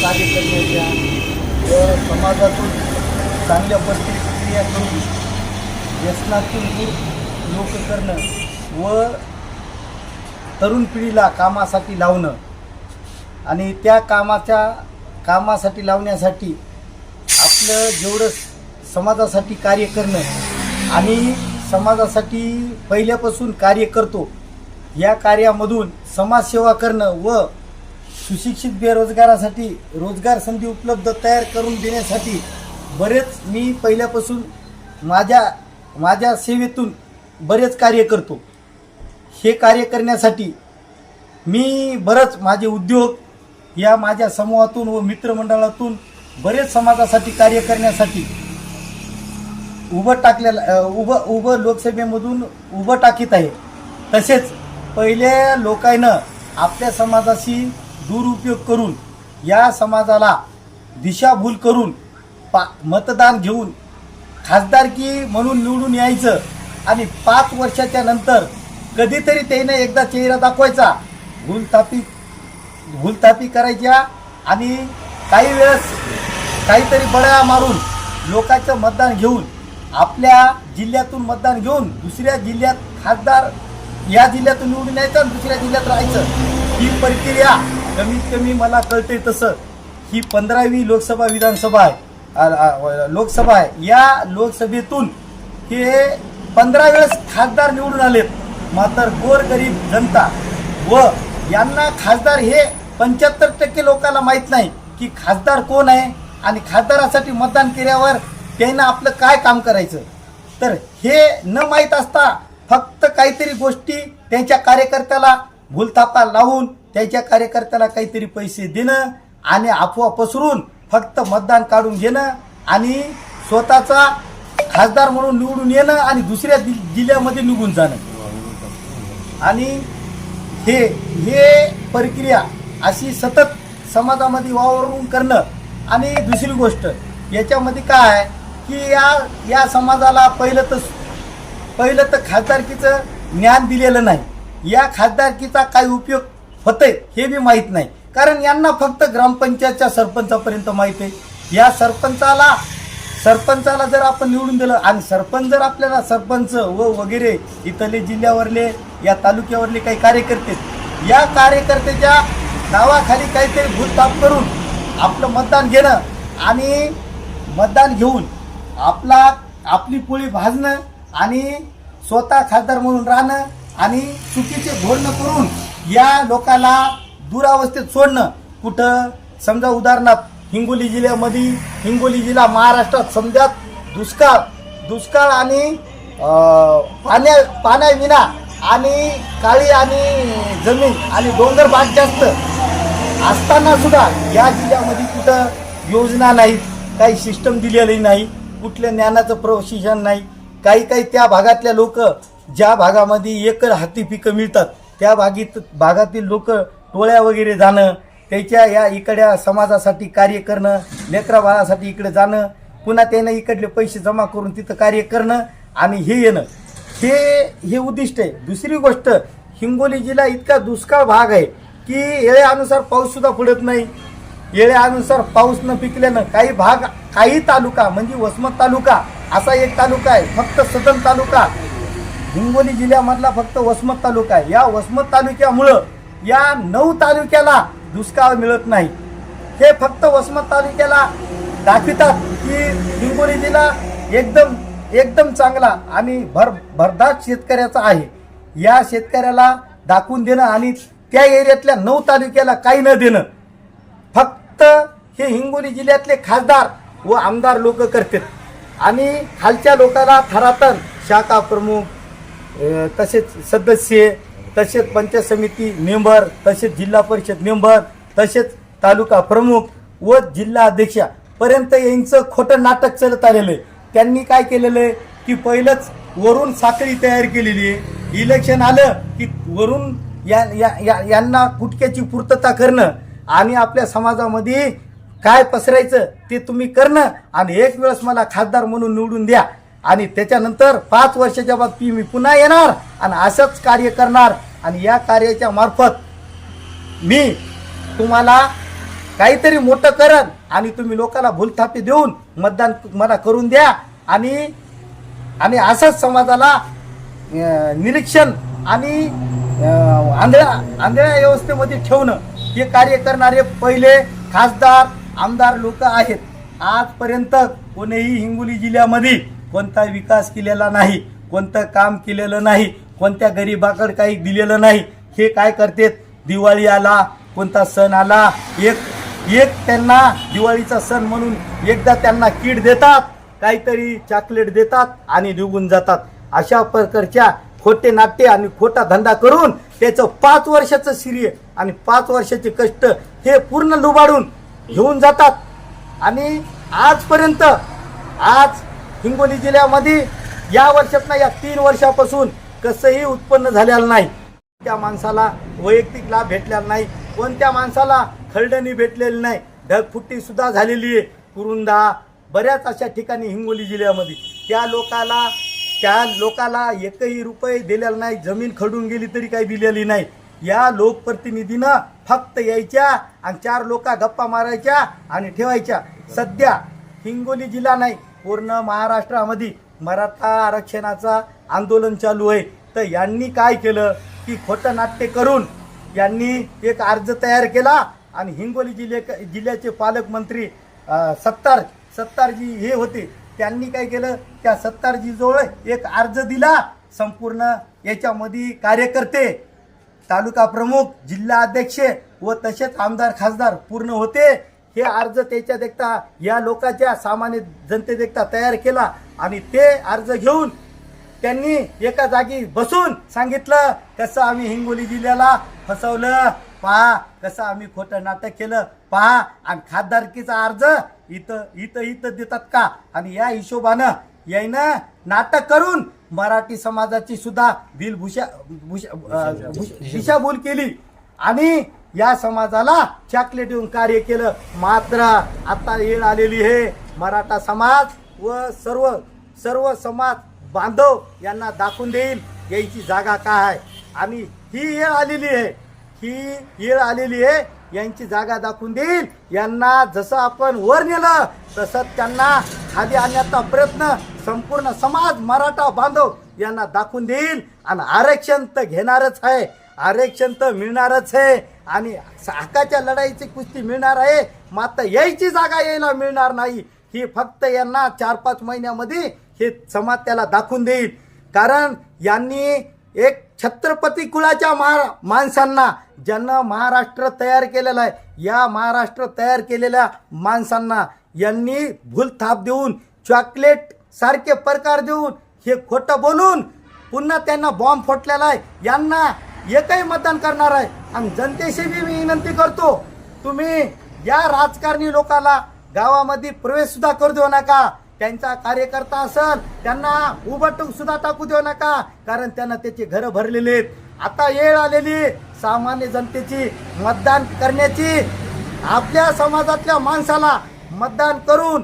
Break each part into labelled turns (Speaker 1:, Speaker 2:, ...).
Speaker 1: कार्य करण्याच्या व समाजातून चांगल्या प्रतिक्रिया करून व्यसनातून दूर लोक करणं व तरुण पिढीला कामासाठी लावणं आणि त्या कामासाठी लावण्यासाठी आपलं जेवढं समाजासाठी कार्य करणं आणि समाजासाठी पहिल्यापासून कार्य करतो या कार्यामधून समाजसेवा करणं व सुशिक्षित बेरोजगारासाठी रोजगार संधी उपलब्ध तयार करून देण्यासाठी बरेच मी पहिल्यापासून माझ्या सेवेतून बरेच कार्य करतो. हे कार्य करण्यासाठी मी बरंच माझे उद्योग या माझ्या समूहातून व मित्रमंडळातून बरेच समाजासाठी कार्य करण्यासाठी उभं लोकसभेमधून उभं टाकीत आहे. तसेच पहिल्या लोकांनं आपल्या समाजाशी दुरुपयोग करून या समाजाला दिशाभूल करून मतदान घेऊन खासदारकी म्हणून निवडून यायचं आणि 5 वर्षाच्या नंतर कधीतरी त्याने एकदा चेहरा दाखवायचा, भूलथापी करायच्या आणि काही वेळेस काहीतरी बळ्या मारून लोकांचं मतदान घेऊन आपल्या जिल्ह्यातून मतदान घेऊन दुसऱ्या जिल्ह्यात खासदार या जिल्ह्यातून निवडून यायचं आणि दुसऱ्या जिल्ह्यात राहायचं. ही प्रक्रिया कमीत कमी मला कळते तसं ही 15वी लोकसभा विधानसभा आहे. या लोकसभेतून हे 15 वेळेस खासदार निवडून आलेत. मात्र गोरगरीब जनता व यांना खासदार हे 75% लोकांना माहीत नाही की खासदार कोण आहे आणि खासदारासाठी मतदान केल्यावर त्यांना आपलं काय काम करायचं. तर हे न माहीत असता फक्त काहीतरी गोष्टी त्यांच्या कार्यकर्त्याला भूलथापा लावून त्यांच्या कार्यकर्त्याला काहीतरी पैसे देणं आणि अफवा पसरून फक्त मतदान काढून घेणं आणि स्वतःचा खासदार म्हणून निवडून येणं आणि दुसऱ्या जिल्ह्यामध्ये निघून जाणं आणि हे प्रक्रिया अशी सतत समाजामध्ये वावरून करणं. आणि दुसरी गोष्ट याच्यामध्ये काय आहे की या समाजाला पहिलं तर खासदारकीचं ज्ञान दिलेलं नाही. या खासदारकीचा काय उपयोग होतंय हे बी माहीत नाही. कारण यांना फक्त ग्रामपंचायतच्या सरपंचापर्यंत माहीत आहे. या सरपंचाला जर आपण निवडून दिलं आणि सरपंच जर आपल्याला सरपंच वगैरे इथले जिल्ह्यावरले या तालुक्यावरले काही कार्यकर्ते या कार्यकर्त्याच्या नावाखाली काहीतरी भूलथाप करून आपलं मतदान घेणं आणि मतदान घेऊन आपली पोळी भाजणं आणि स्वतः खासदार म्हणून राहणं आणि चुकीचे धोरणं करून या लोकांना दुरावस्थेत सोडणं. कुठं समजा उदाहरणार्थ हिंगोली जिल्हा महाराष्ट्रात समजात दुष्काळ आणि पाण्याविना आणि काळी आणि जमीन आणि डोंगर भाग जास्त असताना सुद्धा या जिल्ह्यामध्ये कुठं योजना नाहीत, काही सिस्टम दिलेली नाही, कुठल्या ज्ञानाचं प्रशिक्षण नाही. काही त्या भागातल्या लोक ज्या भागामध्ये एक हाती पिकं मिळतात त्या भागातील लोक टोळ्या वगैरे जाणं, त्याच्या या इकड्या समाजासाठी कार्य करणं, लेकरा बाळासाठी इकडे जाणं, पुन्हा त्यानं इकडले पैसे जमा करून तिथं कार्य करणं आणि हे येणं हे उद्दिष्ट आहे. दुसरी गोष्ट हिंगोली जिल्हा इतका दुष्काळ भाग आहे की वेळेनुसार पाऊस सुद्धा पडत नाही. वेळेनुसार पाऊस न पिकल्यानं काही तालुका म्हणजे वसमत तालुका असा एक तालुका आहे, फक्त सदन तालुका हिंगोली जिल्ह्यामधला फक्त वसमत तालुका आहे. या वसमत तालुक्यामुळं या 9 तालुक्याला दुष्काळ मिळत नाही. हे फक्त वसमत तालुक्याला दाखवितात की हिंगोली जिल्हा एकदम चांगला आणि भरधाट शेतकऱ्याचा आहे. या शेतकऱ्याला दाखवून देणं आणि त्या एरियातल्या 9 तालुक्याला काही न देणं फक्त हे हिंगोली जिल्ह्यातले खासदार व आमदार लोक करतात. आणि खालच्या लोकांना थरातन शाखा प्रमुख तसेच सदस्य तसेच पंचायत समिती मेंबर तसेच जिल्हा परिषद मेंबर तसेच तालुका प्रमुख व जिल्हा अध्यक्षापर्यंत यांचं खोटं नाटक चालत आलेलं आहे. त्यांनी काय केलेलं आहे की पहिलंच वरून साखळी तयार केलेली आहे. इलेक्शन आलं की वरून यांना गुटक्याची पूर्तता करणं आणि आपल्या समाजामध्ये काय पसरायचं ते तुम्ही करणं आणि एक वेळेस मला खासदार म्हणून निवडून द्या आणि त्याच्यानंतर 5 वर्षाच्या बाद मी पुन्हा येणार आणि असंच कार्य करणार आणि या कार्याच्या मार्फत मी तुम्हाला काहीतरी मोठं करन आणि तुम्ही लोकांना भूलथापे देऊन मतदान मला करून द्या आणि आणि असंच समाजाला निरीक्षण आणि आंधळ्या व्यवस्थेमध्ये ठेवणं हे कार्य करणारे पहिले खासदार आमदार लोक आहेत. आजपर्यंत कोणीही हिंगोली जिल्ह्यामध्ये कोणता विकास केलेला नाही, कोणतं काम केलेलं नाही, कोणत्या गरीबाकडे काही दिलेलं नाही. हे काय करतात, दिवाळी आला, कोणता सण आला, एक त्यांना दिवाळीचा सण म्हणून एकदा त्यांना किट देतात, काहीतरी चॉकलेट देतात आणि निघून जातात. अशा प्रकारच्या खोटे नाट्य आणि खोटा धंदा करून त्याचं 5 वर्षाचं श्रेय आणि 5 वर्षाचे कष्ट हे पूर्ण लुबाडून घेऊन जातात. आणि आजपर्यंत आज हिंगोली जिल्ह्यामध्ये या वर्षात ना या 3 वर्षापासून कसंही उत्पन्न झालेलं नाही. त्या माणसाला वैयक्तिक लाभ भेटलेला नाही, कोणत्या माणसाला खरडणी भेटलेली नाही. ढगफुट्टी सुद्धा झालेली आहे. कुरुंदा बऱ्याच अशा ठिकाणी हिंगोली जिल्ह्यामध्ये त्या लोकाला एकही रुपये दिलेला नाही. जमीन खडून गेली तरी काही दिलेली नाही. या लोकप्रतिनिधीनं फक्त यायच्या आणि 4 लोक गप्पा मारायच्या आणि ठेवायच्या. सध्या हिंगोली जिल्हा नाही, पूर्ण महाराष्ट्रामध्ये मराठा आरक्षणाचा आंदोलन चालू आहे. तर यांनी काय केलं की खोटं नाट्य करून यांनी एक अर्ज तयार केला आणि हिंगोली जिल्ह्याचे पालकमंत्री सत्तारजी हे होते, त्यांनी काय केलं, त्या सत्तारजीजवळ एक अर्ज दिला. संपूर्ण याच्यामध्ये कार्यकर्ते, तालुका प्रमुख, जिल्हा अध्यक्ष व तसेच आमदार खासदार पूर्ण होते. हे अर्ज त्याच्या देखता या लोकांच्या सामान्य जनते देखता तयार केला आणि ते अर्ज घेऊन त्यांनी एका जागी बसून सांगितलं कसं आम्ही हिंगोली जिल्ह्याला फसवलं, पहा कसं आम्ही खोटं नाटक केलं, पहा. आणि खासदारकीचा अर्ज इथं देतात का. आणि या हिशोबानं यायनं नाटक करून मराठी समाजाची सुद्धा दिशाभूल केली आणि या समाजाला चॉकलेट देऊन कार्य केलं. मात्र आता वेळ आलेली आहे, मराठा समाज व सर्व समाज बांधव यांना दाखवून देईल याची जागा काय आहे. आणि ही वेळ आलेली आहे, यांची जागा दाखवून देईल. यांना जसं आपण वर नेलं तसंच त्यांना खाली आणण्याचा प्रयत्न संपूर्ण समाज मराठा बांधव यांना दाखवून देईल. आणि आरक्षण तर घेणारच आहे, आरक्षण तर मिळणारच आहे आणि हक्काच्या लढाईची कुस्ती मिळणार आहे. मात्र यायची जागा यायला मिळणार नाही. ही फक्त यांना 4-5 महिन्यामध्ये हे समाज त्याला दाखवून देईल. कारण यांनी एक छत्रपती कुळाच्या माणसांना, ज्यांना महाराष्ट्र तयार केलेला आहे, या महाराष्ट्र तयार केलेल्या माणसांना यांनी भूलथाप देऊन, चॉकलेट सारखे प्रकार देऊन, हे खोटं बोलून पुन्हा त्यांना बॉम्ब फोडलेला आहे. यांना एकही मतदान करणार आहे. आणि जनतेशी मी विनंती करतो, तुम्ही या राजकारणी लोकांना गावामध्ये प्रवेश सुद्धा करू देऊ नका. त्यांचा कार्यकर्ता असेल त्यांना उभं सुद्धा टाकू देऊ नका, कारण त्यांना त्याची घरं भरलेली आहेत. आता वेळ आलेली सामान्य जनतेची मतदान करण्याची. आपल्या समाजातल्या माणसाला मतदान करून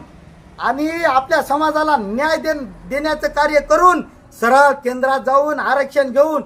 Speaker 1: आणि आपल्या समाजाला न्याय देण्याचं कार्य करून सरळ केंद्रात जाऊन आरक्षण घेऊन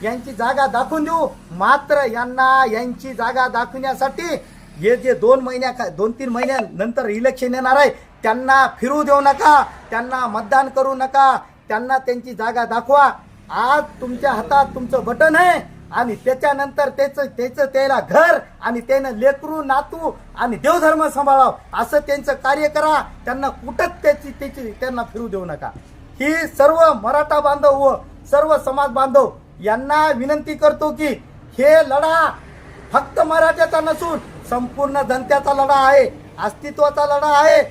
Speaker 1: यांची जागा दाखवून देऊ. मात्र यांची जागा दाखवण्यासाठी हे जे 2-3 महिन्यानंतर इलेक्शन येणार आहे त्यांना फिरू देऊ नका, त्यांना मतदान करू नका, त्यांना त्यांची जागा दाखवा. आज तुमच्या हातात तुमचं बटन आहे आणि त्याच्यानंतर त्याचं त्याला घर आणि त्यानं लेकरू नातू आणि देवधर्म सांभाळाव असं त्यांचं कार्य करा. त्यांना कुठंच त्याची त्यांना फिरू देऊ नका. ही सर्व मराठा बांधव व सर्व समाज बांधव यांना विनंती करतो की हे लढा फक्त मराठ्याचा नसून संपूर्ण जनतेचा लढा आहे, अस्तित्वाचा लढा आहे.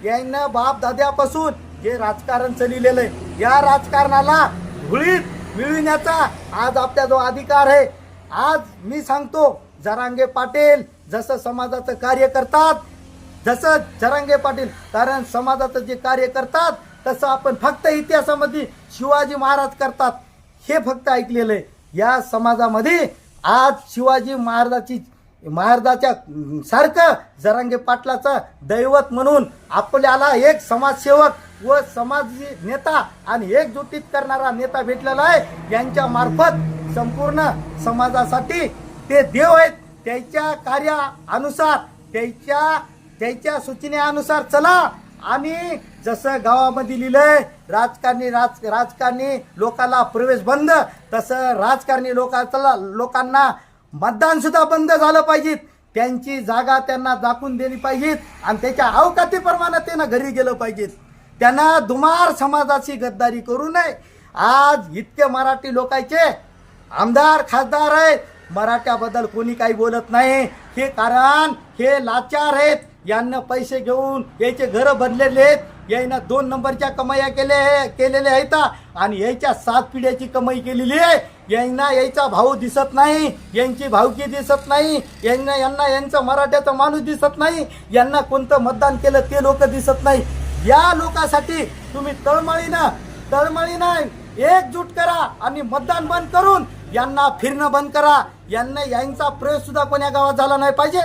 Speaker 1: यायनं बाप दाद्यापासून जे राजकारण चाललेलं आहे, या राजकारणाला धुळीत मिळविण्याचा आज आपला जो अधिकार आहे. आज मी सांगतो, जरांगे पाटील जसं समाजाचं कार्य करतात, जसं जरांगे पाटील कारण समाजाचं जे कार्य करतात तसं आपण फक्त इतिहासामध्ये शिवाजी महाराज करतात हे फक्त ऐकलेलं आहे. या समाजामध्ये आज शिवाजी महाराजाच्या सारखं जरांगे पाटलाचं दैवत म्हणून आपल्याला एक समाजसेवक व समाजी नेता आणि एकजुटीत करणारा नेता भेटलेला आहे. यांच्या मार्फत संपूर्ण समाजासाठी ते देव आहेत. त्याच्या कार्यानुसार त्याच्या सूचनेनुसार चला. आणि जसं गावामध्ये लिहिलंय राजकारणी लोकांना प्रवेश बंद, तसं राजकारणी लोकांना मतदान सुद्धा बंद झालं पाहिजे. त्यांची जागा त्यांना दाखवून दिली पाहिजेत आणि त्याच्या अवकातीप्रमाणे त्यांना घरी गेलं पाहिजेत. त्यांना दुमार समाजाची गद्दारी करू नये. आज इतके मराठी लोकांचे आमदार खासदार आहेत, मराठ्याबद्दल कोणी काही बोलत नाही. हे कारण हे लाचार आहेत. यांना पैसे घेऊन याचे घर भरलेले आहेत. यायनं 2 नंबरच्या कमाया केलेल्या आहेत आणि याच्या 7 पिढ्याची कमाई केलेली आहे. यांना याचा भाऊ दिसत नाही, यांची भावकी दिसत नाही, यांचा मराठ्याचा माणूस दिसत नाही, यांना कोणतं मतदान केलं ते लोक दिसत नाही. या लोकांसाठी तुम्ही तळमळीनं एकजूट करा आणि मतदान बंद करून यांना फिरणं बंद करा. यांचा प्रयोग सुद्धा कोण्या गावात झाला नाही पाहिजे.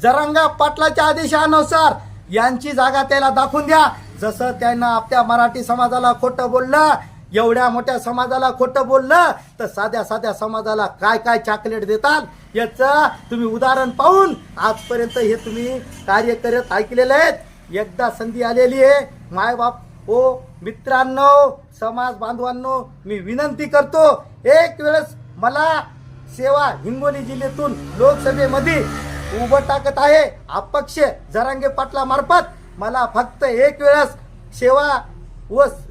Speaker 1: जरांगा पाटलाच्या आदेशानुसार यांची जागा त्याला दाखवून द्या. जसं त्यांना आपल्या मराठी समाजाला खोटं बोललं, एवढ्या मोठ्या समाजाला खोटं बोललं, तर साध्या समाजाला काय चॉकलेट देतात याचं तुम्ही उदाहरण पाहून आजपर्यंत हे तुम्ही कार्य करत ऐकलेले आहेत. एकदा संधी आलेली आहे. मायबाप हो, मित्रांनो, समाज बांधवांनो, मी विनंती करतो, एक वेळेस मला सेवा हिंगोली जिल्ह्यातून लोकसभेमध्ये उभं टाकत आहे अपक्ष जरांगे पाटला मार्फत. मला फक्त एक वेळेस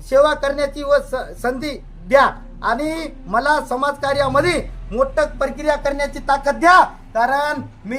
Speaker 1: सेवा करण्याची संधी द्या आणि मला समाजकार्यामध्ये मोठं प्रक्रिया करण्याची ताकद द्या. कारण मी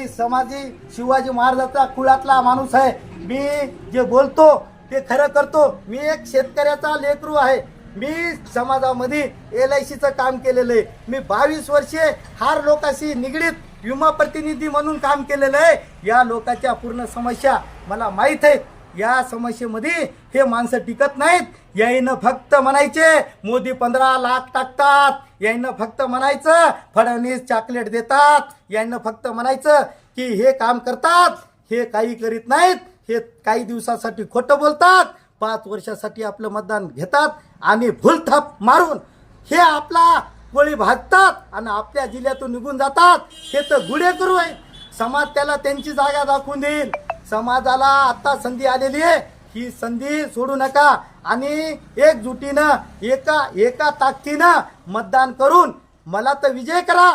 Speaker 1: शिवाजी महाराजाचा कुळातला माणूस आहे. मी जे बोलतो ते खरं करतो. मी एक शेतकऱ्याचा लेकरू आहे. मी समाजामध्ये LICचं काम केलेलं आहे. मी 22 वर्षे हार लोकांशी निगडीत विमा प्रतिनिधी म्हणून काम केलेलं आहे. या लोकांच्या पूर्ण समस्या मला माहीत आहेत. या समस्येमध्ये हे माणसं टिकत नाहीत. याईनं फक्त म्हणायचे मोदी 15 लाख टाकतात, याईनं फक्त म्हणायचं फडणवीस चॉकलेट देतात, याईनं फक्त म्हणायचं की हे काम करतात. हे काही करीत नाहीत. हे काही दिवसासाठी खोटं बोलतात, 5 वर्षासाठी आपलं मतदान घेतात आणि भूलथाप मारून हे आपला गोळी भाजतात आणि आपल्या जिल्ह्यातून निघून जातात. हे तर गुढे करू आहे. समाज त्याला त्यांची जागा दाखवून देईल. समाजाला आता संधी आलेली आहे. ही संधी सोडू नका आणि एकजुटीनं एका ताकदीनं मतदान करून मला तर विजय करा.